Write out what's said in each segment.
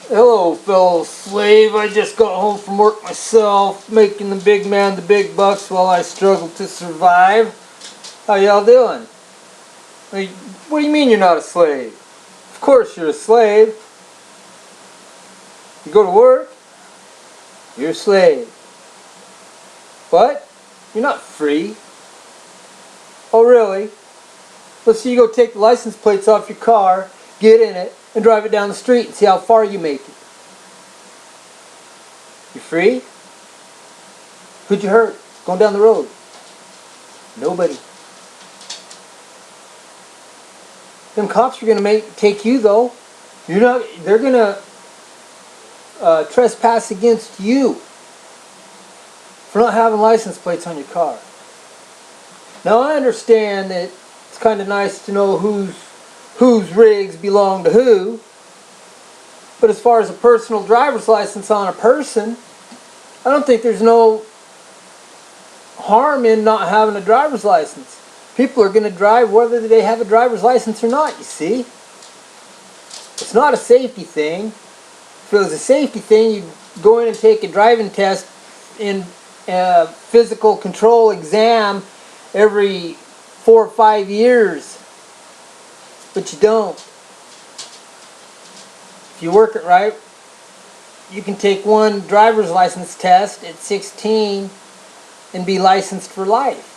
Hello, fellow slave. I just got home from work myself, making the big man the big bucks while I struggle to survive. How y'all doing? Like, what do you mean you're not a slave? Of course you're a slave. You go to work, you're a slave. What? You're not free. Oh, really? Let's see you go take the license plates off your car, get in it, and drive it down the street and see how far you make it. You free? Who'd you hurt going down the road? Nobody. Them cops are gonna take you though. You're not. They're gonna trespass against you for not having license plates on your car. Now I understand that it's kind of nice to know whose rigs belong to who, but as far as a personal driver's license on a person, I don't think there's no harm in not having a driver's license. People are going to drive whether they have a driver's license or not, you see. It's not a safety thing. If it was a safety thing, you'd go in and take a driving test in a physical control exam every 4 or 5 years. But you don't. If you work it right, you can take one driver's license test at 16 and be licensed for life.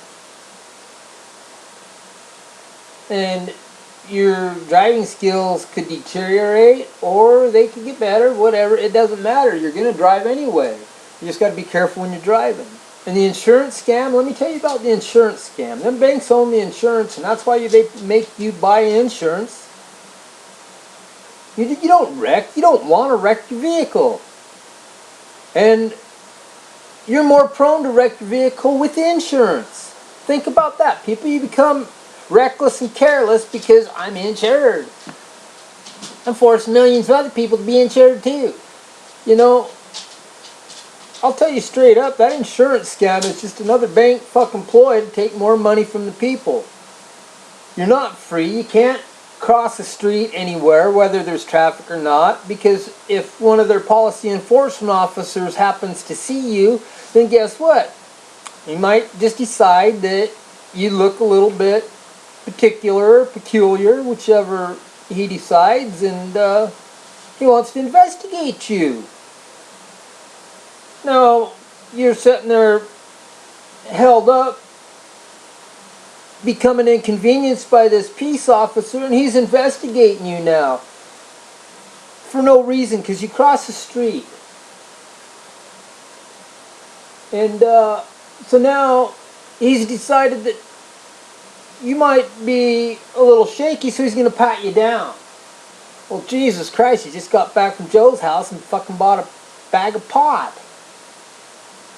And your driving skills could deteriorate or they could get better, whatever. It doesn't matter. You're going to drive anyway. You just got to be careful when you're driving. And the insurance scam, let me tell you about the insurance scam. Them banks own the insurance, and that's why they make you buy insurance. You don't wreck. You don't want to wreck your vehicle. And you're more prone to wreck your vehicle with insurance. Think about that. People, you become reckless and careless because I'm insured. I'm forcing millions of other people to be insured too. You know, I'll tell you straight up, that insurance scam is just another bank fucking ploy to take more money from the people. You're not free. You can't cross the street anywhere, whether there's traffic or not, because if one of their policy enforcement officers happens to see you, then guess what? He might just decide that you look a little bit particular, peculiar, whichever he decides, and he wants to investigate you. Now, you're sitting there held up, becoming inconvenienced by this peace officer, and he's investigating you now for no reason because you cross the street. And so now he's decided that you might be a little shaky, so he's going to pat you down. Well, Jesus Christ, you just got back from Joe's house and fucking bought a bag of pot.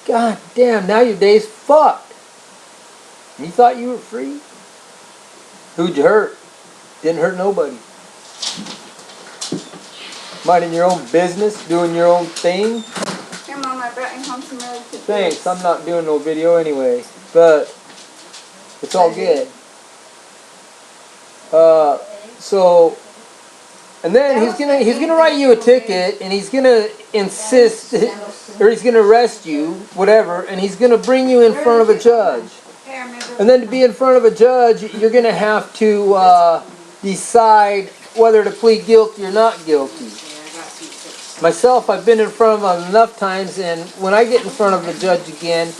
God damn, now your day's fucked. And you thought you were free? Who'd you hurt? Didn't hurt nobody. Minding your own business, doing your own thing. Here, Mom, I brought you home some really good Thanks, I'm not doing no video anyway, but it's all good. So, and then he's gonna write you a ticket, and he's gonna insist, or he's gonna arrest you, whatever, and he's gonna bring you in front of a judge. And then to be in front of a judge, you're gonna have to decide whether to plead guilty or not guilty. Myself, I've been in front of him enough times, and when I get in front of the judge again,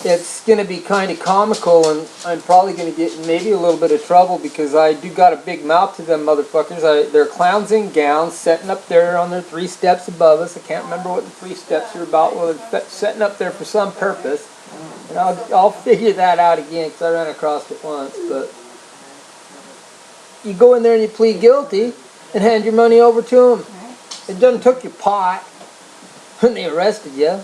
it's going to be kind of comical, and I'm probably going to get maybe a little bit of trouble because I do got a big mouth to them motherfuckers. They're clowns in gowns sitting up there on their 3 steps above us. I can't remember what the 3 steps are about. Well, they're sitting up there for some purpose, and I'll figure that out again because I ran across it once. But you go in there and you plead guilty and hand your money over to them. It doesn't took your pot when they arrested you.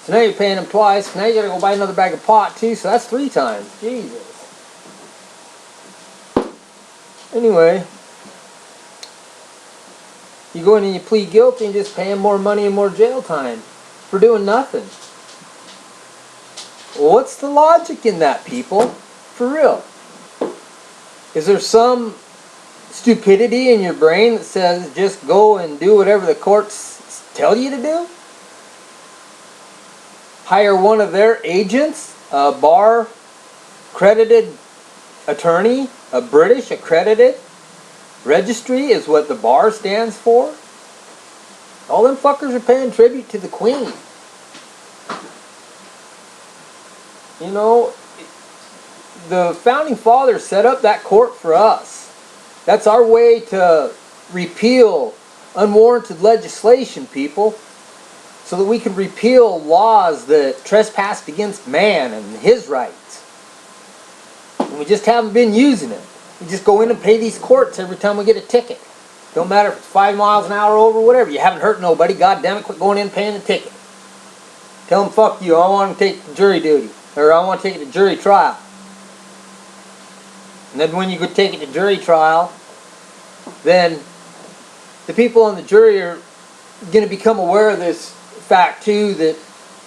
So now you're paying them twice. Now you gotta go buy another bag of pot too, so that's 3 times. Jesus. Anyway, you go in and you plead guilty and just pay them more money and more jail time for doing nothing. Well, what's the logic in that, people? For real. Is there some stupidity in your brain that says just go and do whatever the courts tell you to do? Hire one of their agents, a bar accredited attorney, a British accredited registry is what the bar stands for. All them fuckers are paying tribute to the Queen. You know, the Founding Fathers set up that court for us. That's our way to repeal unwarranted legislation, people, so that we can repeal laws that trespassed against man and his rights. And we just haven't been using it. We just go in and pay these courts every time we get a ticket. Don't matter if it's 5 miles an hour over, whatever. You haven't hurt nobody. God damn it, quit going in and paying the ticket. Tell them, fuck you, I want to take jury duty. Or I want to take it to jury trial. And then when you go take it to jury trial, then the people on the jury are going to become aware of this fact too, that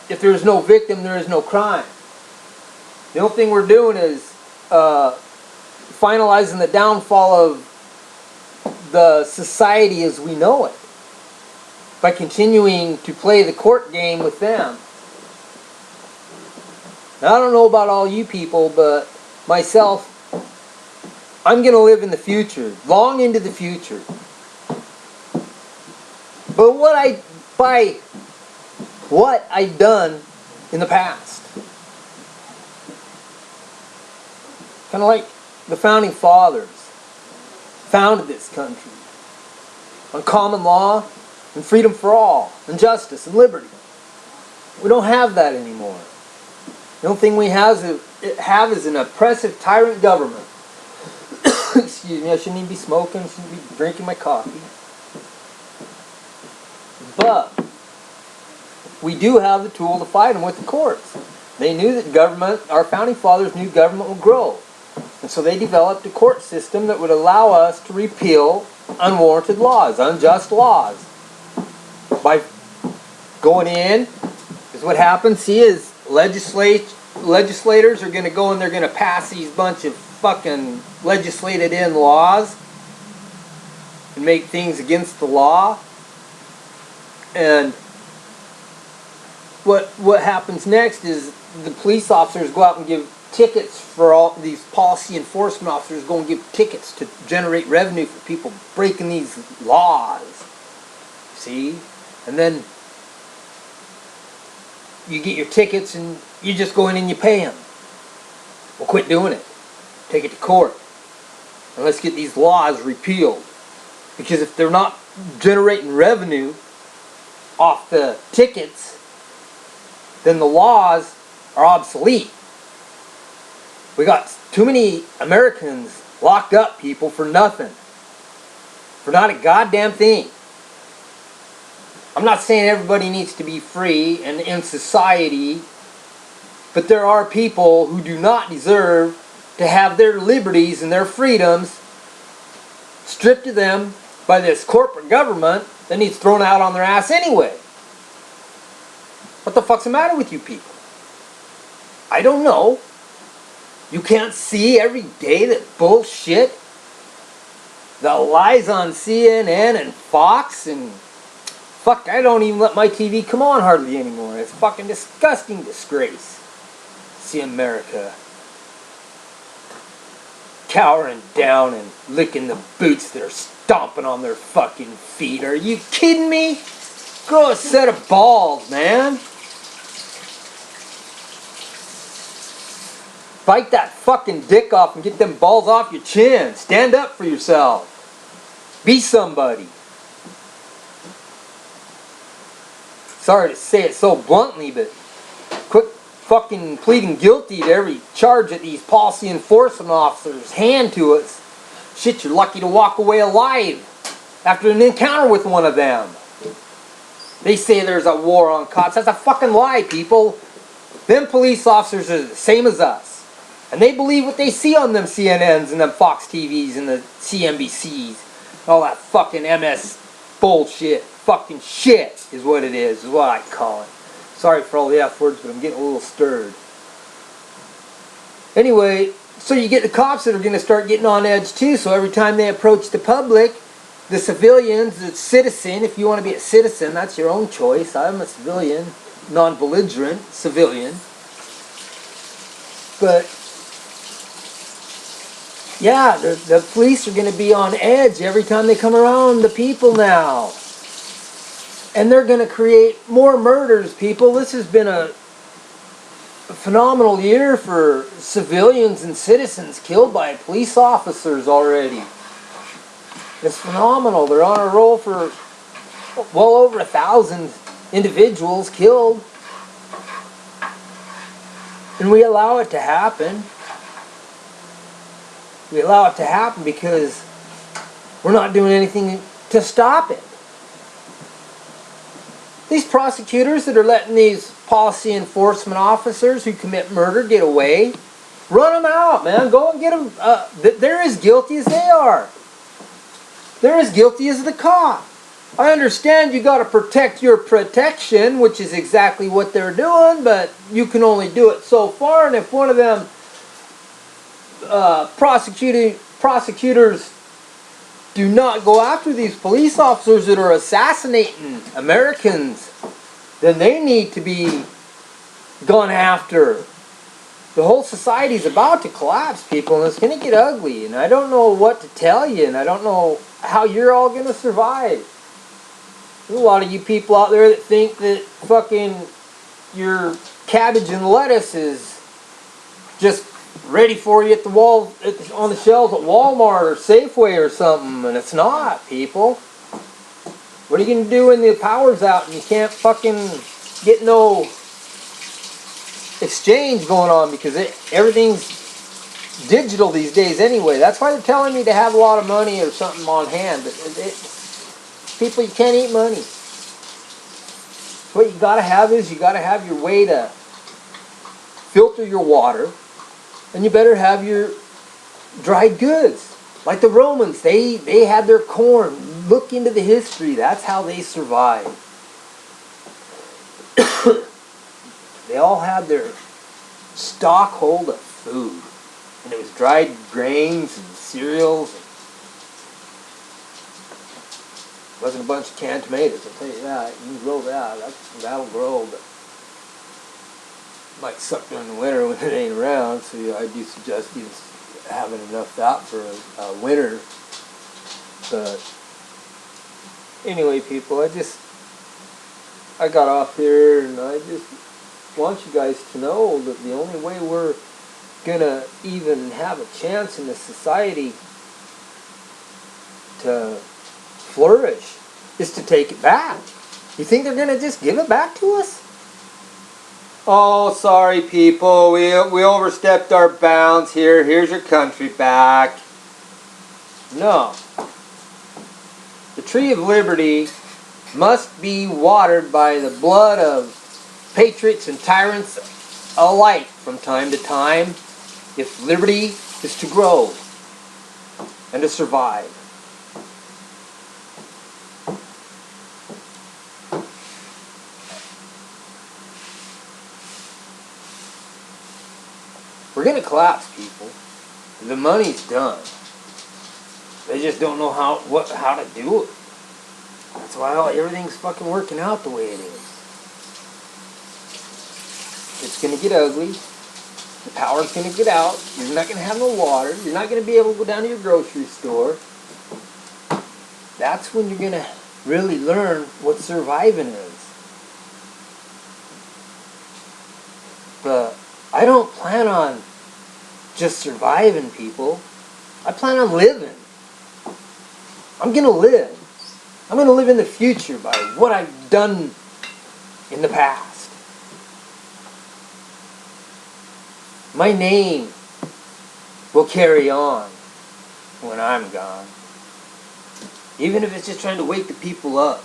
if there is no victim, there is no crime. The only thing we're doing is finalizing the downfall of the society as we know it by continuing to play the court game with them. Now, I don't know about all you people, but myself, I'm going to live in the future, long into the future. But by what I've done in the past. Kind of like the Founding Fathers founded this country on common law and freedom for all and justice and liberty. We don't have that anymore. The only thing we have is an oppressive tyrant government. Excuse me, I shouldn't even be smoking, I shouldn't be drinking my coffee. But we do have the tool to fight them with the courts. They knew that government, our Founding Fathers knew government would grow. And so they developed a court system that would allow us to repeal unwarranted laws, unjust laws. By going in, is what happens, see, is legislators are going to go and they're going to pass these bunch of fucking legislated in laws and make things against the law. And what happens next is the police officers go out and give tickets for all these policy enforcement officers, go and give tickets to generate revenue for people breaking these laws. See? And then you get your tickets and you just go in and you pay them. Well, quit doing it. Take it to court. And let's get these laws repealed. Because if they're not generating revenue off the tickets, then the laws are obsolete. We got too many Americans locked up, people, for nothing. For not a goddamn thing. I'm not saying everybody needs to be free and in society, but there are people who do not deserve to have their liberties and their freedoms stripped of them by this corporate government that needs thrown out on their ass anyway. What the fuck's the matter with you people? I don't know. You can't see every day that bullshit, the lies on CNN and Fox and fuck, I don't even let my TV come on hardly anymore. It's a fucking disgusting disgrace. See America cowering down and licking the boots that are stomping on their fucking feet. Are you kidding me? Grow a set of balls, man. Bite that fucking dick off and get them balls off your chin. Stand up for yourself. Be somebody. Sorry to say it so bluntly, but quit fucking pleading guilty to every charge that these policy enforcement officers hand to us. Shit, you're lucky to walk away alive after an encounter with one of them. They say there's a war on cops. That's a fucking lie, people. Them police officers are the same as us. And they believe what they see on them CNNs and them Fox TVs and the CNBCs. All that fucking MS bullshit. Fucking shit is what it is what I call it. Sorry for all the F words, but I'm getting a little stirred. Anyway, So you get the cops that are going to start getting on edge too. So every time they approach the public, the civilians, the citizen, if you want to be a citizen, that's your own choice. I'm a civilian, non-belligerent civilian. But yeah, the police are going to be on edge every time they come around the people now. And they're going to create more murders, people. This has been a phenomenal year for civilians and citizens killed by police officers already. It's phenomenal. They're on a roll for well over 1,000 individuals killed. And we allow it to happen. We allow it to happen because we're not doing anything to stop it. These prosecutors that are letting these policy enforcement officers who commit murder get away, run them out, man. Go and get them. They're as guilty as they are. They're as guilty as the cop. I understand you got to protect your protection, which is exactly what they're doing, but you can only do it so far. And if one of them prosecutors do not go after these police officers that are assassinating Americans, then they need to be gone after. The whole society's about to collapse, people, and it's going to get ugly. And I don't know what to tell you, and I don't know how you're all going to survive. There's a lot of you people out there that think that fucking your cabbage and lettuce is just ready for you at the wall, on the shelves at Walmart or Safeway or something, and it's not, people. What are you going to do when the power's out and you can't fucking get no exchange going on because everything's digital these days anyway? That's why they're telling me to have a lot of money or something on hand. But people, you can't eat money. What you got to have is you got to have your way to filter your water. And you better have your dried goods. Like the Romans, they had their corn. Look into the history. That's how they survived. They all had their stockhold of food. And it was dried grains and cereals. It wasn't a bunch of canned tomatoes, I'll tell you that. You can grow that. That'll grow, but might suck during the winter when it ain't around, so I do suggest you having enough of that for a winter. But anyway, people, I got off here and I just want you guys to know that the only way we're gonna even have a chance in this society to flourish is to take it back. You think they're gonna just give it back to us? Oh, sorry people, we overstepped our bounds here. Here's your country back. No. The tree of liberty must be watered by the blood of patriots and tyrants alike from time to time if liberty is to grow and to survive. We're going to collapse, people. The money's done. They just don't know how to do it. That's why everything's fucking working out the way it is. It's going to get ugly. The power's going to get out. You're not going to have no water. You're not going to be able to go down to your grocery store. That's when you're going to really learn what surviving is. But I don't plan on just surviving, people. I plan on living. I'm going to live. I'm going to live in the future by what I've done in the past. My name will carry on when I'm gone. Even if it's just trying to wake the people up.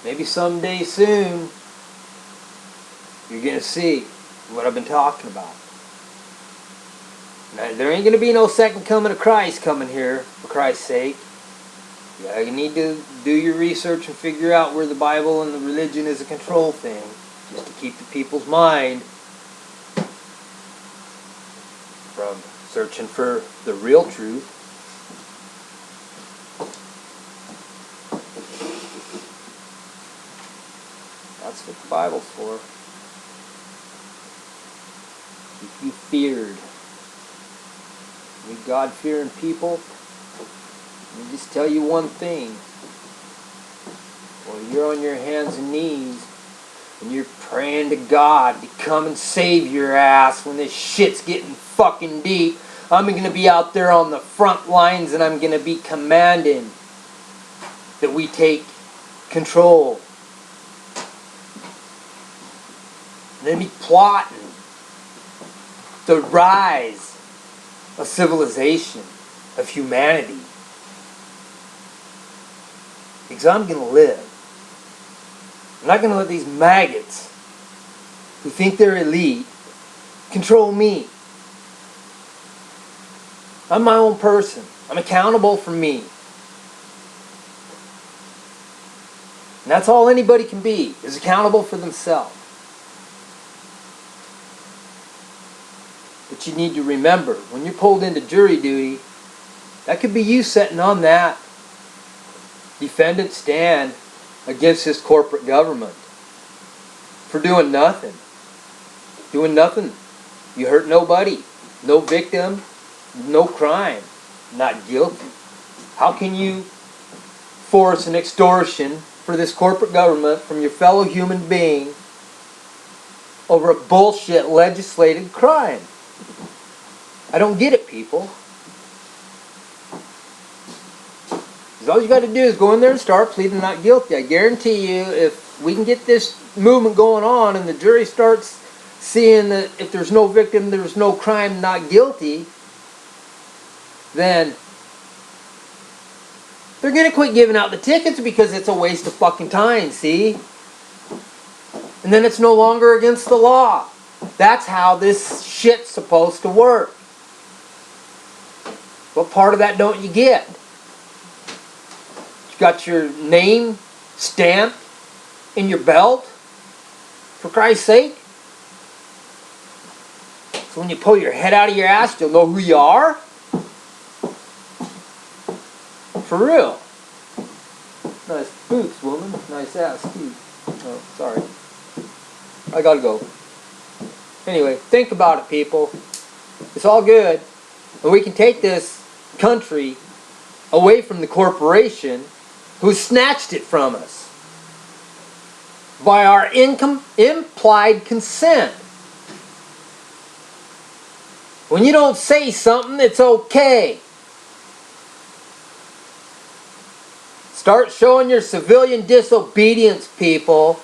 Maybe someday soon, you're going to see what I've been talking about. Now, there ain't going to be no second coming of Christ coming here, for Christ's sake. You need to do your research and figure out where the Bible and the religion is a control thing, just to keep the people's mind from searching for the real truth. That's what the Bible's for. If you feared, you God-fearing people, let me just tell you one thing. When you're on your hands and knees and you're praying to God to come and save your ass when this shit's getting fucking deep, I'm going to be out there on the front lines and I'm going to be commanding that we take control. And then be plotting the rise of civilization, of humanity. Because I'm going to live. I'm not going to let these maggots who think they're elite control me. I'm my own person. I'm accountable for me. And that's all anybody can be, is accountable for themselves. But you need to remember, when you're pulled into jury duty, that could be you sitting on that defendant stand against this corporate government for doing nothing. Doing nothing. You hurt nobody. No victim. No crime. Not guilty. How can you force an extortion for this corporate government from your fellow human being over a bullshit legislated crime? I don't get it, people. Because all you got to do is go in there and start pleading not guilty. I guarantee you, if we can get this movement going on and the jury starts seeing that if there's no victim, there's no crime, not guilty, then they're going to quit giving out the tickets because it's a waste of fucking time, see? And then it's no longer against the law. That's how this shit's supposed to work. What part of that don't you get? You got your name stamped in your belt? For Christ's sake? So when you pull your head out of your ass, you'll know who you are? For real. Nice boots, woman. Nice ass, too. Oh, sorry. I gotta go. Anyway, think about it, people. It's all good. And we can take this country away from the corporation who snatched it from us by our implied consent. When you don't say something, it's okay. Start showing your civilian disobedience, people.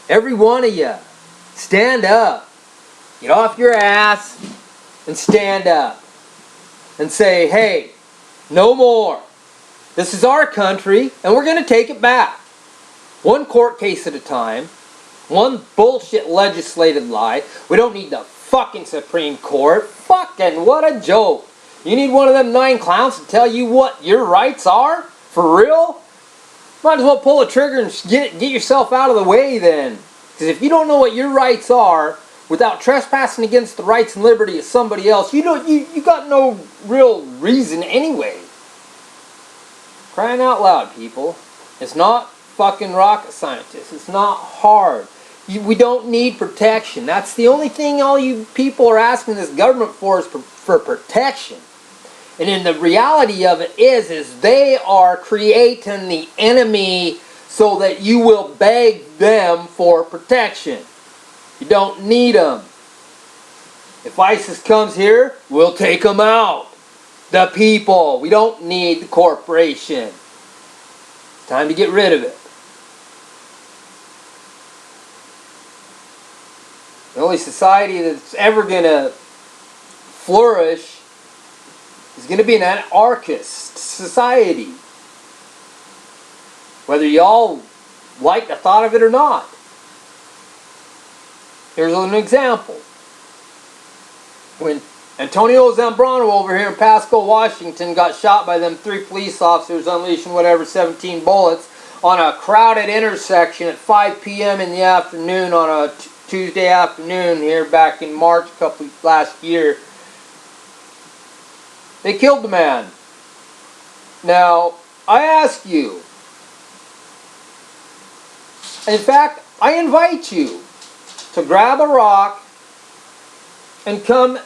Every one of you. Stand up. Get off your ass and stand up. And say, hey, no more. This is our country and we're going to take it back. One court case at a time. One bullshit legislated lie. We don't need the fucking Supreme Court. Fucking what a joke. You need one of them 9 clowns to tell you what your rights are? For real? Might as well pull a trigger and get yourself out of the way then. Because if you don't know what your rights are, without trespassing against the rights and liberty of somebody else, you got no real reason anyway. Crying out loud, people. It's not fucking rocket scientists. It's not hard. We don't need protection. That's the only thing all you people are asking this government for is for protection. And in the reality of it is they are creating the enemy so that you will beg them for protection. You don't need them. If ISIS comes here, we'll take them out. The people. We don't need the corporation. It's time to get rid of it. The only society that's ever going to flourish is going to be an anarchist society. Whether y'all like the thought of it or not. Here's an example. When Antonio Zambrano over here in Pasco, Washington got shot by them 3 police officers unleashing 17 bullets on a crowded intersection at 5 p.m. in the afternoon on a Tuesday afternoon here back in March last year. They killed the man. Now, I ask you, in fact, I invite you to grab a rock and come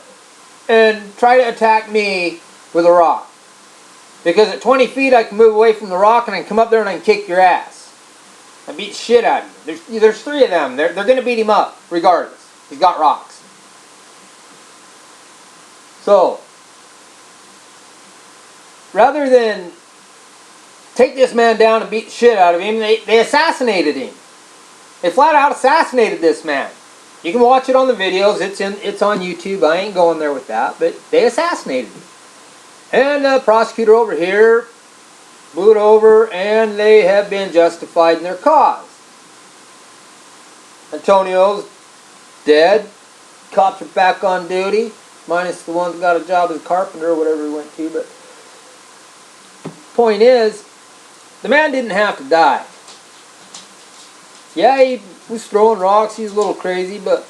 and try to attack me with a rock. Because at 20 feet I can move away from the rock and I can come up there and I can kick your ass. I beat the shit out of you. There's 3 of them. They're going to beat him up regardless. He's got rocks. So, rather than take this man down and beat the shit out of him, they assassinated him. They flat out assassinated this man. You can watch it on the videos. It's on YouTube. I ain't going there with that. But they assassinated him. And the prosecutor over here blew it over, and they have been justified in their cause. Antonio's dead. Cops are back on duty, minus the one that got a job as a carpenter or whatever he went to. But point is, the man didn't have to die. Yeah, he was throwing rocks. He was a little crazy, but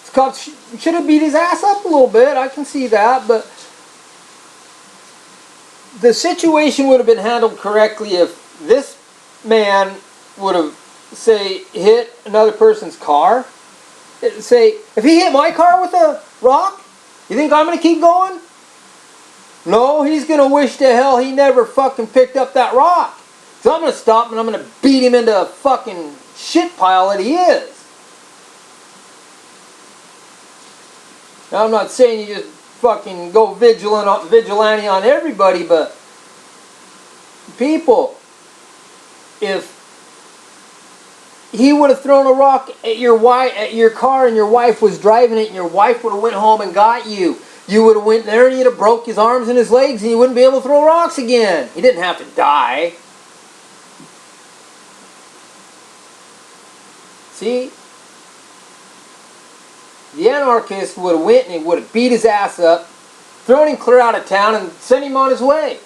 the cops should have beat his ass up a little bit. I can see that, but the situation would have been handled correctly if this man would have, say, hit another person's car. Say, if he hit my car with a rock, you think I'm going to keep going? No, he's going to wish to hell he never fucking picked up that rock. So I'm going to stop and I'm going to beat him into a fucking shit pile that he is. Now, I'm not saying you just fucking go vigilante on everybody, but people, if he would have thrown a rock at your car and your wife was driving it and your wife would have went home and got you, you would have went there and you'd have broke his arms and his legs and you wouldn't be able to throw rocks again. He didn't have to die. See? The anarchist would have went and he would have beat his ass up, thrown him clear out of town, and sent him on his way.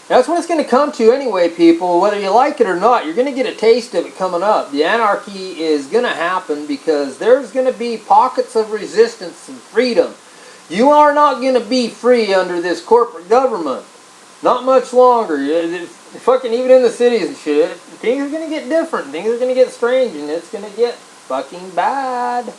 That's what it's going to come to anyway, people. Whether you like it or not, you're going to get a taste of it coming up. The anarchy is going to happen because there's going to be pockets of resistance and freedom. You are not going to be free under this corporate government. Not much longer. Fucking even in the cities and shit, things are going to get different. Things are going to get strange, and it's going to get fucking bad.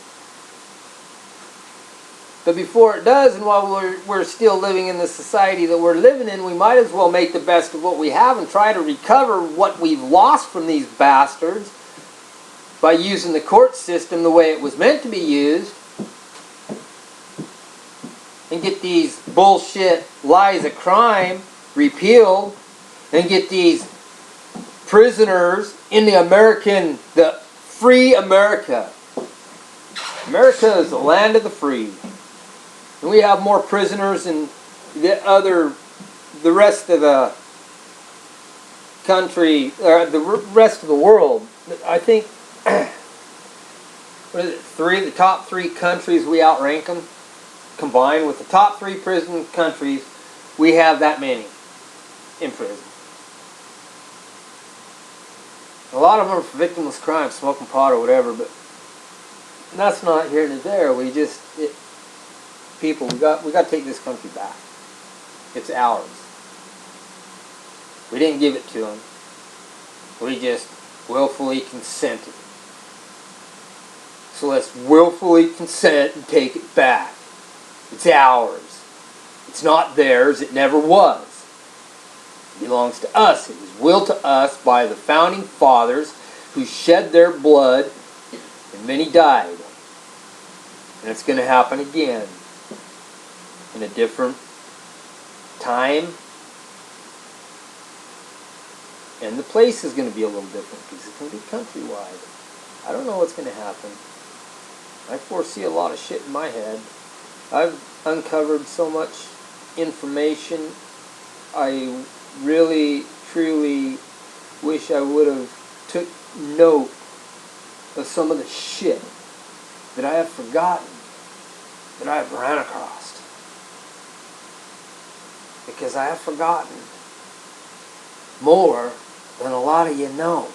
But before it does, and while we're still living in the society that we're living in, we might as well make the best of what we have and try to recover what we've lost from these bastards by using the court system the way it was meant to be used, and get these bullshit lies of crime repealed, and get these prisoners in the free America. America is the land of the free. And we have more prisoners than the rest of the country, or the rest of the world. I think, what is it, the top 3 countries, we outrank them. Combined with the top 3 prison countries, we have that many in prison. A lot of them are for victimless crime, smoking pot or whatever, but that's not here and there. People, we got to take this country back. It's ours. We didn't give it to them. We just willfully consented. So let's willfully consent and take it back. It's ours. It's not theirs. It never was. It belongs to us. It was willed to us by the founding fathers who shed their blood, and many died. And it's going to happen again. In a different time, and the place is going to be a little different because it's going to be countrywide. I don't know what's going to happen. I foresee a lot of shit in my head. I've uncovered so much information. I really, truly wish I would have took note of some of the shit that I have forgotten, that I have ran across. Because I have forgotten more than a lot of you know.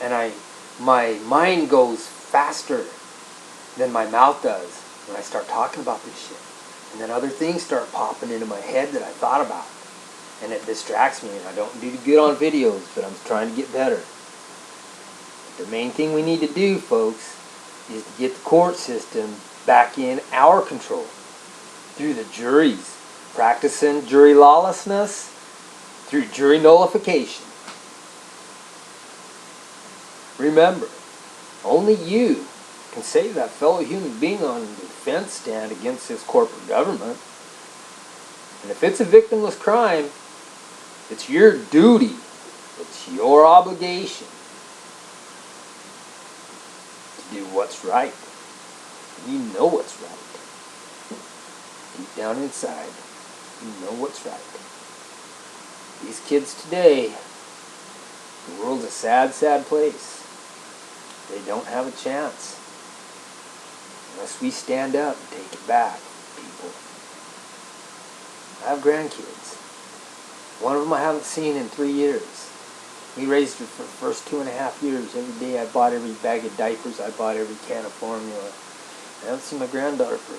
and my mind goes faster than my mouth does when I start talking about this shit. And then other things start popping into my head that I thought about. And it distracts me, and I don't do good on videos, but I'm trying to get better. The main thing we need to do, folks, is to get the court system back in our control through the juries, practicing jury lawlessness through jury nullification. Remember, only you can save that fellow human being on the defense stand against this corporate government. And if it's a victimless crime, it's your duty, it's your obligation to do what's right. You know what's right. Deep down inside, you know what's right. These kids today, the world's a sad, sad place. They don't have a chance unless we stand up and take it back, people. I have grandkids. One of them I haven't seen in 3 years. We raised her for the first 2.5 years. Every day I bought every bag of diapers. I bought every can of formula. I haven't seen my granddaughter for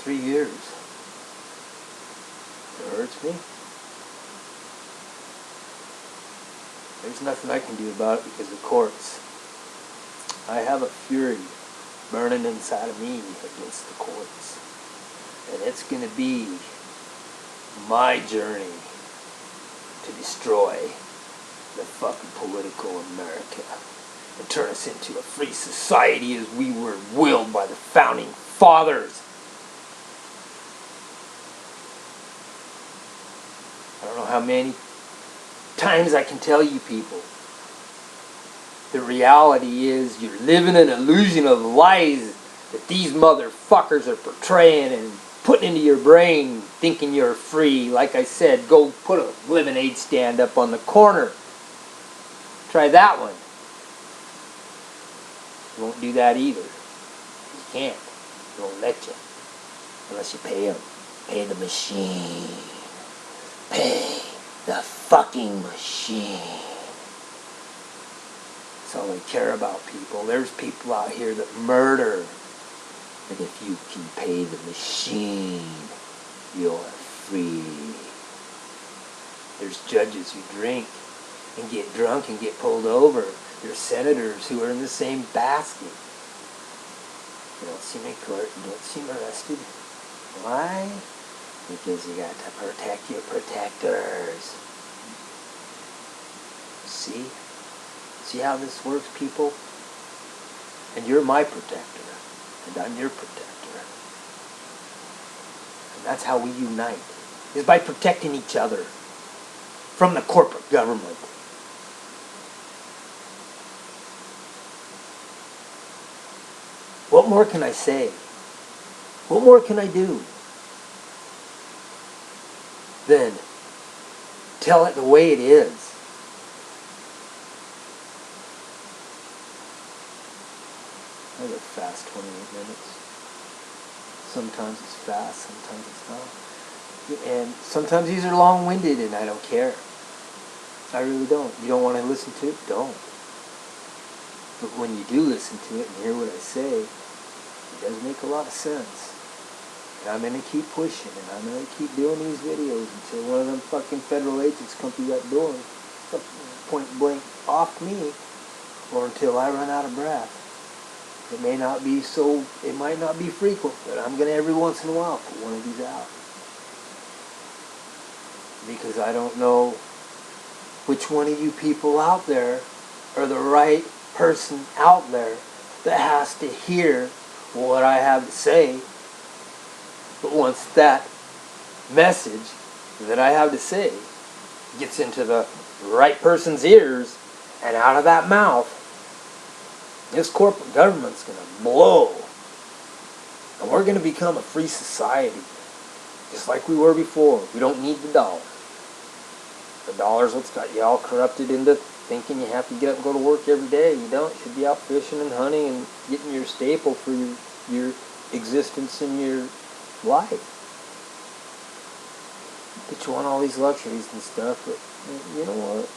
3 years. It hurts me. There's nothing I can do about it because of courts. I have a fury burning inside of me against the courts. And it's going to be my journey to destroy the fucking political America and turn us into a free society as we were willed by the founding fathers. I don't know how many times I can tell you people. The reality is you're living an illusion of lies that these motherfuckers are portraying and putting into your brain thinking you're free. Like I said, go put a lemonade stand up on the corner. Try that one. You won't do that either. You can't. They won't let you. Unless you pay them. Pay the machine. Pay the fucking machine. That's all they care about, people. There's people out here that murder. And if you can pay the machine, you're free. There's judges who drink and get drunk and get pulled over. There's senators who are in the same basket. You don't see them in court, you don't see them arrested. Why? Because you got to protect your protectors. See? See how this works, people? And you're my protector. And I'm your protector. And that's how we unite. Is by protecting each other from the corporate government. What more can I say? What more can I do than tell it the way it is? I go fast 28 minutes. Sometimes it's fast, sometimes it's not. And sometimes these are long-winded and I don't care. I really don't. You don't want to listen to it? Don't. But when you do listen to it and hear what I say, it does make a lot of sense. And I'm going to keep pushing and I'm going to keep doing these videos until one of them fucking federal agents come through that door and point blank off me, or until I run out of breath. It might not be frequent, but I'm going to every once in a while put one of these out. Because I don't know which one of you people out there are the right person out there that has to hear what I have to say. But once that message that I have to say gets into the right person's ears and out of that mouth, this corporate government's going to blow. And we're going to become a free society. Just like we were before. We don't need the dollar. The dollar's what's got you all corrupted into thinking you have to get up and go to work every day. You don't. You should be out fishing and hunting and getting your staple for your existence in your life. But you want all these luxuries and stuff, but you know what?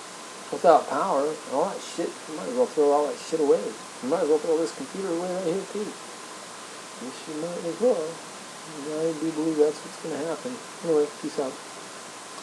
without power, all that shit, you might as well throw all that shit away. You might as well throw this computer away right here too. Yes, you might as well. I do believe that's what's going to happen. Anyway, peace out.